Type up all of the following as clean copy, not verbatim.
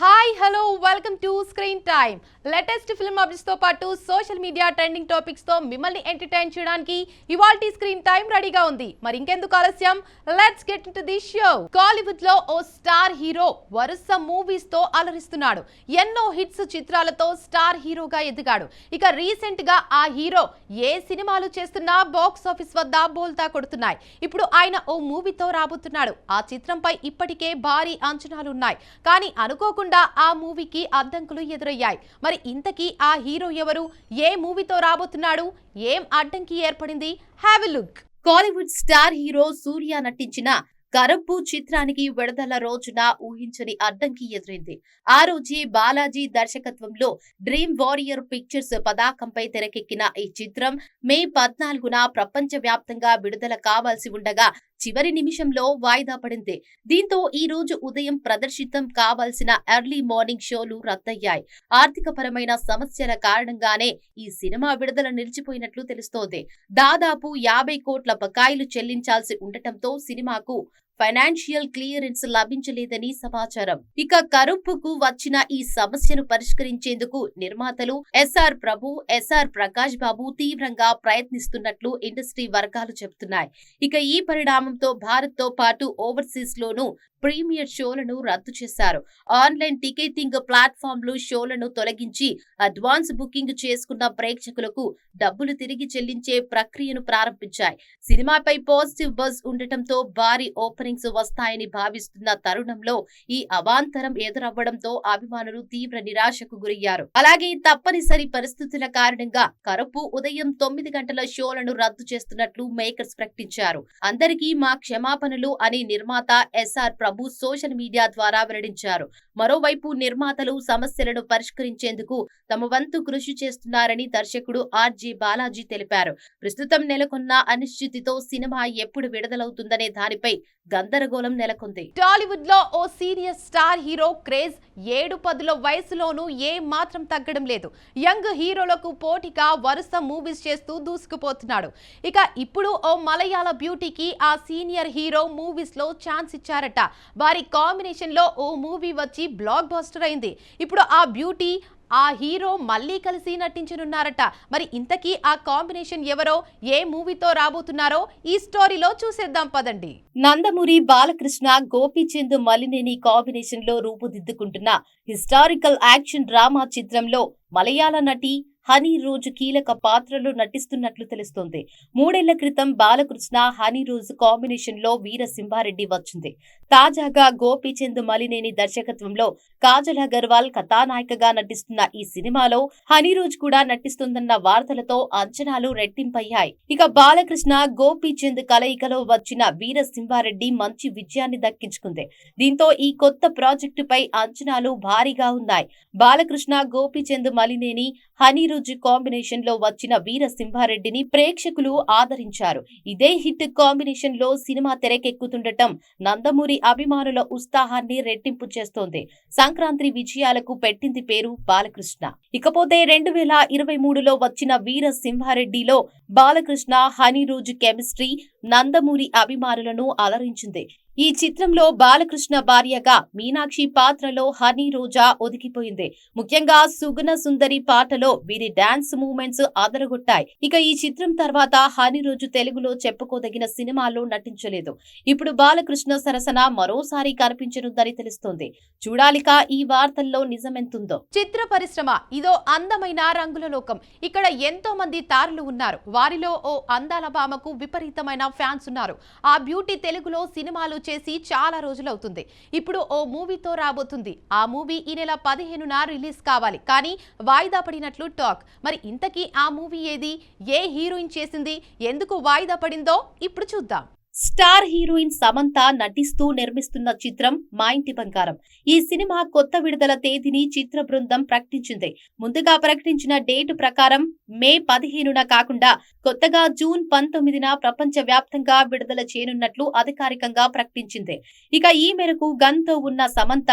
Hi hello welcome to screen time. Latest film updates తో పాటు social media trending topics తో మిమ్మల్ని entertain చేయడానికి ఇవాల్టి స్క్రీన్ టైమ్ రెడీగా ఉంది. మరి ఇంకెందుకు ఆలస్యం, let's get into the show. Kollywood లో ఓ స్టార్ హీరో వరుస మూవీస్ తో అలరిస్తున్నాడు. ఎన్నో హిట్స్ చిత్రాలతో స్టార్ హీరోగా ఎదిగాడు. ఇక రీసెంట్ గా ఆ హీరో ఏ సినిమాలు చేస్తున్నా బాక్స్ ఆఫీస్ వద్ద బోల్తా కొడుతున్నాయి. ఇప్పుడు ఆయన ఓ మూవీతో రాబోతున్నాడు. ఆ చిత్రంపై ఇప్పటికే భారీ అంచనాలున్నాయి. కానీ అనుకోకుండా ఆ మూవీకి అడ్డంకులు ఎదురయ్యాయి. మరి ఇంతకీ ఆ హీరో ఎవరు, ఏ మూవీతో రాబోతున్నాడు, ఏం అడ్డంకి ఏర్పడింది? Have a look. Kollywood star hero Suriya నటించిన కరబ్బు చిత్రానికి విడుదల రోజున ఊహించని అడ్డంకి ఎదురైంది. ఆ రోజే బాలాజీ దర్శకత్వంలో డ్రీమ్ వారియర్ పిక్చర్స్ పతాకంపై తెరకెక్కిన ఈ చిత్రం మే 14న ప్రపంచ వ్యాప్తంగా విడుదల కావాల్సి ఉండగా చివరి నిమిషంలో వాయిదా పడింది. దీంతో ఈ రోజు ఉదయం ప్రదర్శితం కావాల్సిన ఎర్లీ మార్నింగ్ షోలు రద్దయ్యాయి. ఆర్థికపరమైన సమస్యల కారణంగానే ఈ సినిమా విడుదల నిలిచిపోయినట్లు తెలుస్తోంది. దాదాపు 50 కోట్ల బకాయిలు చెల్లించాల్సి ఉండటంతో సినిమాకు ఫైనాన్షియల్ క్లియరెన్స్ లభించలేదని సమాచారం. ఇక కరుప్పుకు వచ్చిన ఈ సమస్యను పరిష్కరించేందుకు నిర్మాతలు ఎస్ఆర్ ప్రభు, ఎస్ఆర్ ప్రకాష్ బాబు తీవ్రంగా ప్రయత్నిస్తున్నట్లు ఇండస్ట్రీ వర్గాలు చెబుతున్నాయి. ఇక ఈ పరిణామంతో భారత్ తో పాటు ఓవర్సీస్ లోనూ ప్రీమియర్ షోలను రద్దు చేశారు. ఆన్లైన్ టికెటింగ్ ప్లాట్ఫామ్లు షోలను తొలగించి అడ్వాన్స్ బుకింగ్ చేసుకున్న ప్రేక్షకులకు డబ్బులు తిరిగి చెల్లించే ప్రక్రియను ప్రారంభించాయి. సినిమాపై పాజిటివ్ బజ్ ఉండటంతో భారీ ఓపెనింగ్స్ వస్తాయని భావిస్తున్న తరుణంలో ఈ అవాంతరం ఎదురవ్వడంతో అభిమానులు తీవ్ర నిరాశకు గురయ్యారు. అలాగే తప్పనిసరి పరిస్థితుల కారణంగా కరపు ఉదయం 9 గంటల షోలను రద్దు చేస్తున్నట్లు మేకర్స్ ప్రకటించారు. అందరికీ మా క్షమాపణలు అని నిర్మాత ఎస్ఆర్ ప్రభు సోషల్ మీడియా ద్వారా వెల్లడించారు. మరోవైపు నిర్మాతలు సమస్యలను పరిష్కరించేందుకు తమ వంతు కృషి చేస్తున్నారని దర్శకుడు ఆర్జే బాలాజీ తెలిపారు. ప్రస్తుతం నెలకొన్న అనిశ్చితితో సినిమా ఎప్పుడు విడుదలవుతుందనే దానిపై గందరగోళం నెలకొంది. టాలీవుడ్ లో ఓ సీనియర్ స్టార్ హీరో క్రేజ్ 7-10 వయసులోనూ ఏ మాత్రం తగ్గడం లేదు. యంగ్ హీరోలకు పోటీగా వరుస మూవీస్ చేస్తూ దూసుకుపోతున్నాడు. ఇక ఇప్పుడు ఓ మలయాళ బ్యూటీకి ఆ సీనియర్ హీరో మూవీస్ లో ఛాన్స్ ఇచ్చారట. వారి కాంబినేషన్ లో ఓ మూవీ వచ్చి బ్లాక్ బస్టర్ అయింది. ఇప్పుడు ఆ బ్యూటీ ఆ హీరో మళ్ళీ కలిసి నటించనున్నారట. మరి ఇంతకీ ఆ కాంబినేషన్ ఎవరో, ఏ మూవీతో రాబోతున్నారో ఈ స్టోరీలో చూసేద్దాం పదండి. నందమూరి బాలకృష్ణ, గోపీచంద్ మలినేని కాంబినేషన్ లో రూపుదిద్దుకుంటున్న హిస్టారికల్ యాక్షన్ డ్రామా చిత్రంలో మలయాళ నటి హనీ రోజు కీలక పాత్రలో నటిస్తున్నట్లు తెలుస్తోంది. 3 ఏళ్ల క్రితం బాలకృష్ణ హనీ రోజు కాంబినేషన్ లో వీర సింహారెడ్డి వచ్చింది. తాజాగా గోపీచంద్ మలినేని దర్శకత్వంలో కాజల్ అగర్వాల్ కథానాయికగా నటిస్తున్న ఈ సినిమాలో హనీ రోజు కూడా నటిస్తుందన్న వార్తలతో అంచనాలు రెట్టింపయ్యాయి. ఇక బాలకృష్ణ, గోపీచంద్ కలయికలో వచ్చిన వీర సింహారెడ్డి మంచి విజయాన్ని దక్కించుకుంది. దీంతో ఈ కొత్త ప్రాజెక్టుపై అంచనాలు భారీగా ఉన్నాయి. బాలకృష్ణ, గోపీచంద్ మలినేని, హనీ రోజు కాంబినేషన్ లో వచ్చిన వీర సింహారెడ్డిని ప్రేక్షకులు ఆదరించారు. ఇదే హిట్ కాంబినేషన్ లో సినిమా తెరకెక్కుతుండటం నందమూరి అభిమానుల ఉత్సాహాన్ని రెట్టింపు చేస్తోంది. సంక్రాంతి విజయాలకు పెట్టింది పేరు బాలకృష్ణ. ఇకపోతే 2023లో వచ్చిన వీర సింహారెడ్డిలో బాలకృష్ణ, హనీ రోజు కెమిస్ట్రీ నందమూరి అభిమానులను అలరించింది. ఈ చిత్రంలో బాలకృష్ణ భార్యగా మీనాక్షి పాత్రలో హనీ రోజా ఒదిగిపోయింది. ముఖ్యంగా సుగుణ సుందరి పాటలో వీరి డాన్స్ మూవ్మెంట్స్ అదరగొట్టాయి. ఇక ఈ చిత్రం తర్వాత హనీ రోజు తెలుగులో చెప్పుకోదగిన సినిమాల్లో నటించలేదు. ఇప్పుడు బాలకృష్ణ సరసన మరోసారి కనిపించనుందని తెలుస్తోంది. చూడాలిక ఈ వార్తల్లో నిజమెంతుందో. చిత్ర పరిశ్రమ ఇదో అందమైన రంగుల లోకం. ఇక్కడ ఎంతో మంది తారలు ఉన్నారు. వారిలో ఓ అందాల భామకు విపరీతమైన ఫ్యాన్స్ ఉన్నారు. ఆ బ్యూటీ తెలుగులో సినిమాలు చేసి చాలా రోజులవుతుంది. ఇప్పుడు ఓ మూవీతో రాబోతుంది. ఆ మూవీ ఈ నెల 15న రిలీజ్ కావాలి. కానీ వాయిదా పడినట్లు టాక్. మరి ఇంతకీ ఆ మూవీ ఏది, ఏ హీరోయిన్ చేసింది, ఎందుకు వాయిదా పడిందో ఇప్పుడు చూద్దాం. స్టార్ హీరోయిన్ సమంత నటిస్తూ నిర్మిస్తున్న చిత్రం మా ఇంటి బంగారం. ఈ సినిమా కొత్త విడుదల తేదీని చిత్ర బృందం ప్రకటించింది. ముందుగా ప్రకటించిన డేటు ప్రకారం మే 15న కాకుండా కొత్తగా జూన్ 19న ప్రపంచ వ్యాప్తంగా విడుదల చేయనున్నట్లు అధికారికంగా ప్రకటించింది. ఇక ఈ మేరకు గన్ తో ఉన్న సమంత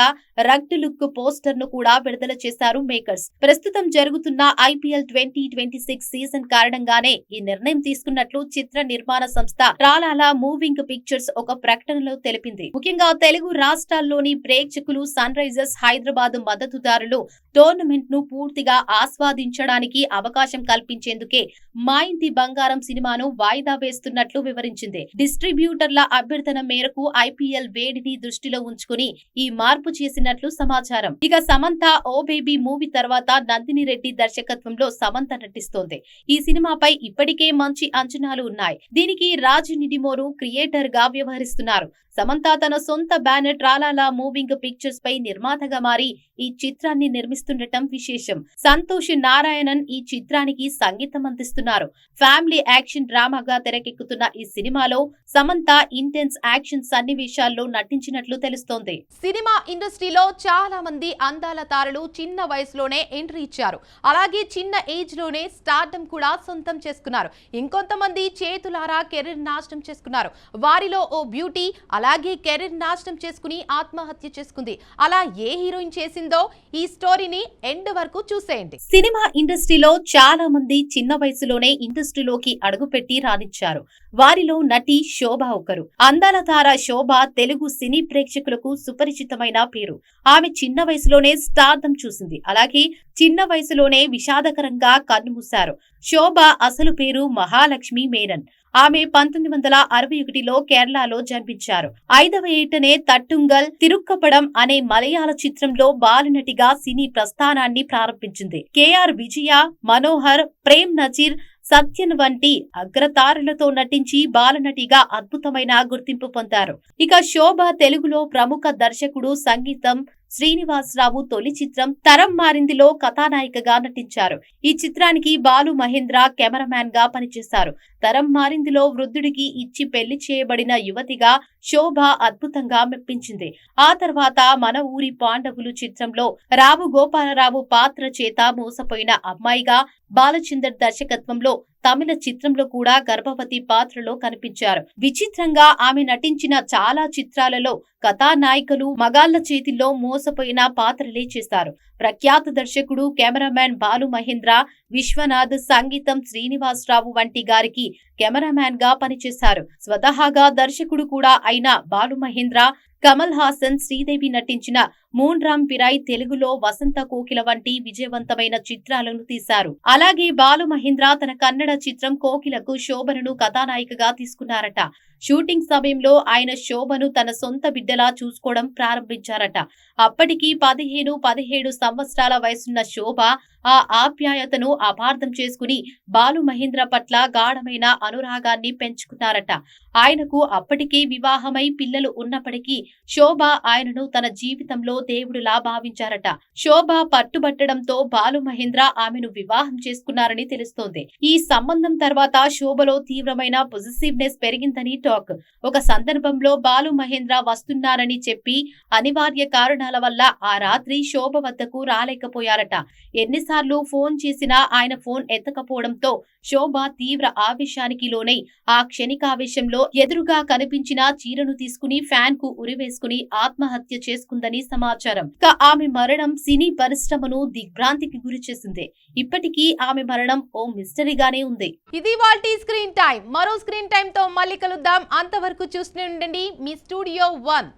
రగ్డ్ లుక్ పోస్టర్ ను కూడా విడుదల చేశారు మేకర్స్. ప్రస్తుతం జరుగుతున్న IPL 2026 సీజన్ కారణంగానే ఈ నిర్ణయం తీసుకున్నట్లు చిత్ర నిర్మాణ సంస్థ ట్రాలాలా మూవింగ్ పిక్చర్స్ ఒక ప్రకటనలో తెలిపింది. ముఖ్యంగా తెలుగు రాష్ట్రాల్లోని ప్రేక్షకులు, సన్ రైజర్స్ హైదరాబాద్ మద్దతుదారులు టోర్నమెంట్ ను పూర్తిగా ఆస్వాదించడానికి అవకాశం కల్పించేందుకే మా ఇంటి బంగారం సినిమాను వాయిదా వేస్తున్నట్లు వివరించింది. డిస్ట్రిబ్యూటర్ల అభ్యర్థన మేరకు ఐపీఎల్ వేడిని దృష్టిలో ఉంచుకుని ఈ మార్పు చేసినట్లు సమాచారం. ఇక సమంత ఓ బేబీ మూవీ తర్వాత నందిని రెడ్డి దర్శకత్వంలో సమంత నటిస్తోంది. ఈ సినిమాపై ఇప్పటికే మంచి అంచనాలు ఉన్నాయి. దీనికి రాజ్ నిడిమోరు క్రియేటర్ గా వ్యవహరిస్తున్నారు. సమంత తన సొంత బ్యానర్ ట్రాలాలా మూవింగ్ పిక్చర్స్ పై నిర్మాతగా మారి ఈ చిత్రాన్ని నిర్మిస్తుండటం విశేషం. సంతోష్ నారాయణన్ ఈ చిత్రానికి సంగీతం అందిస్తున్నారు. ఫ్యామిలీ యాక్షన్ డ్రామాగా తెరకెక్కుతున్న ఈ సినిమాలో సమంత ఇంటెన్స్ యాక్షన్ సన్నివేశాల్లో నటించినట్లు తెలుస్తోంది. సినిమా ఇండస్ట్రీలో చాలా మంది అందాల తారలు చిన్న వయసులోనే ఎంట్రీ ఇచ్చారు. అలాగే చిన్న ఏజ్ లోనే స్టార్డమ్ కూడా సొంతం చేసుకున్నారు. ఇంకొంతమంది చేతులారా కెరీర్ నాశనం చేసుకున్నారు. వారిలో ఓ బ్యూటీ అలాగే కెరీర్ నాశనం చేసుకుని ఆత్మహత్య చేసుకుంది. అలా ఏ హీరోయిన్ చేసిందో ఈ స్టోరీని ఎండ్ వరకు చూసేయండి. సినిమా ఇండస్ట్రీలో చాలా మంది చిన్న వయసులోనే ఇండస్ట్రీలోకి అడుగుపెట్టి రాణించారు. వారిలో నటి శోభ ఒకరు. అందాల తార శోభ తెలుగు సినీ ప్రేక్షకులకు సుపరిచితమైన పేరు. ఆమె చిన్న వయసులోనే స్టార్డమ్ చూసింది. అలాగే చిన్న వయసులోనే విషాదకరంగా కన్నుమూశారు. శోభ అసలు పేరు మహాలక్ష్మి మేనన్. ఆమె 1961లో కేరళలో జన్మించారు. 5వ ఏటనే తట్టుంగల్ తిరుక్కపడం అనే మలయాళ చిత్రంలో బాలనటిగా సినీ ప్రస్థానాన్ని ప్రారంభించింది. కేఆర్ విజయ, మనోహర్, ప్రేమ్ నజీర్, సత్యన్ వంటి అగ్రతారులతో నటించి బాలనటిగా అద్భుతమైన గుర్తింపు పొందారు. ఇక శోభ తెలుగులో ప్రముఖ దర్శకుడు సంగీతం శ్రీనివాసరావు తొలి చిత్రం తరం మారిందిలో కథానాయికగా నటించారు. ఈ చిత్రానికి బాలు మహేంద్ర కెమెరామ్యాన్ గా పనిచేశారు. తరం మారిందిలో వృద్ధుడికి ఇచ్చి పెళ్లి చేయబడిన యువతిగా శోభ అద్భుతంగా మెప్పించింది. ఆ తర్వాత మన ఊరి పాండవులు చిత్రంలో రావు గోపాలరావు పాత్ర చేత మోసపోయిన అమ్మాయిగా బాలచందర్ దర్శకత్వంలో తమిళ చిత్రంలో కూడా గర్భవతి పాత్రలో కనిపించారు. విచిత్రంగా ఆమె నటించిన చాలా చిత్రాలలో కథానాయికలు మగాళ్ల చేతిలో మోసపోయిన పాత్రలే చేశారు. ప్రఖ్యాత దర్శకుడు కెమెరామ్యాన్ బాలు మహేంద్ర, విశ్వనాథ్, సంగీతం శ్రీనివాసరావు వంటి గారికి కెమెరామ్యాన్ గా పనిచేశారు. స్వతహాగా దర్శకుడు కూడా అయిన బాలు మహేంద్ర కమల్ హాసన్, శ్రీదేవి నటించిన మూన్రామ్ పిరాయ్, తెలుగులో వసంత కోకిల వంటి విజయవంతమైన చిత్రాలను తీశారు. అలాగే బాలు మహేంద్ర తన కన్నడ చిత్రం కోకిలకు శోభను కథానాయికగా తీసుకున్నారట. షూటింగ్ సమయంలో ఆయన శోభను తన సొంత బిడ్డలా చూసుకోవడం ప్రారంభించారట. అప్పటికి 15-17 సంవత్సరాల వయసున్న శోభ ఆ ఆప్యాయతను అపార్థం చేసుకుని బాలు మహేంద్ర పట్ల గాఢమైన అనురాగాన్ని పెంచుకున్నారట. ఆయనకు అప్పటికే వివాహమై పిల్లలు ఉన్నప్పటికీ శోభ ఆయనను తన జీవితంలో దేవుడిలా భావించారట. శోభ పట్టుబట్టడంతో బాలు మహేంద్ర ఆమెను వివాహం చేసుకున్నారని తెలుస్తోంది. ఈ సంబంధం తర్వాత శోభలో తీవ్రమైన పొజిటివ్నెస్ పెరిగిందని టాక్. ఒక సందర్భంలో బాలు మహేంద్ర వస్తున్నారని చెప్పి అనివార్య కారణాల వల్ల ఆ రాత్రి శోభ వద్దకు రాలేకపోయారట. ఎన్నిసార్లు ఫోన్ చేసినా ఆయన ఫోన్ ఎత్తకపోవడంతో శోభ తీవ్ర ఆవేశానికి లోనై ఆ క్షణికావేశంలో ఎదురుగా కనిపించిన చీరను తీసుకుని ఫ్యాన్ కు ఉరివేసుకుని ఆత్మహత్య చేసుకుందని సమాచారం. ఆమె మరణం సినీ పరిశ్రమను దిగ్భ్రాంతికి గురి చేసింది. ఇప్పటికీ ఆమె మరణం ఓ మిస్టరీగానే ఉంది. ఇది వాల్టీ స్క్రీన్ టైం. మరో స్క్రీన్ టైం తో మళ్ళీ కలుద్దాం. అంతవరకు చూస్తూనే ఉండండి మీ స్టూడియో 1.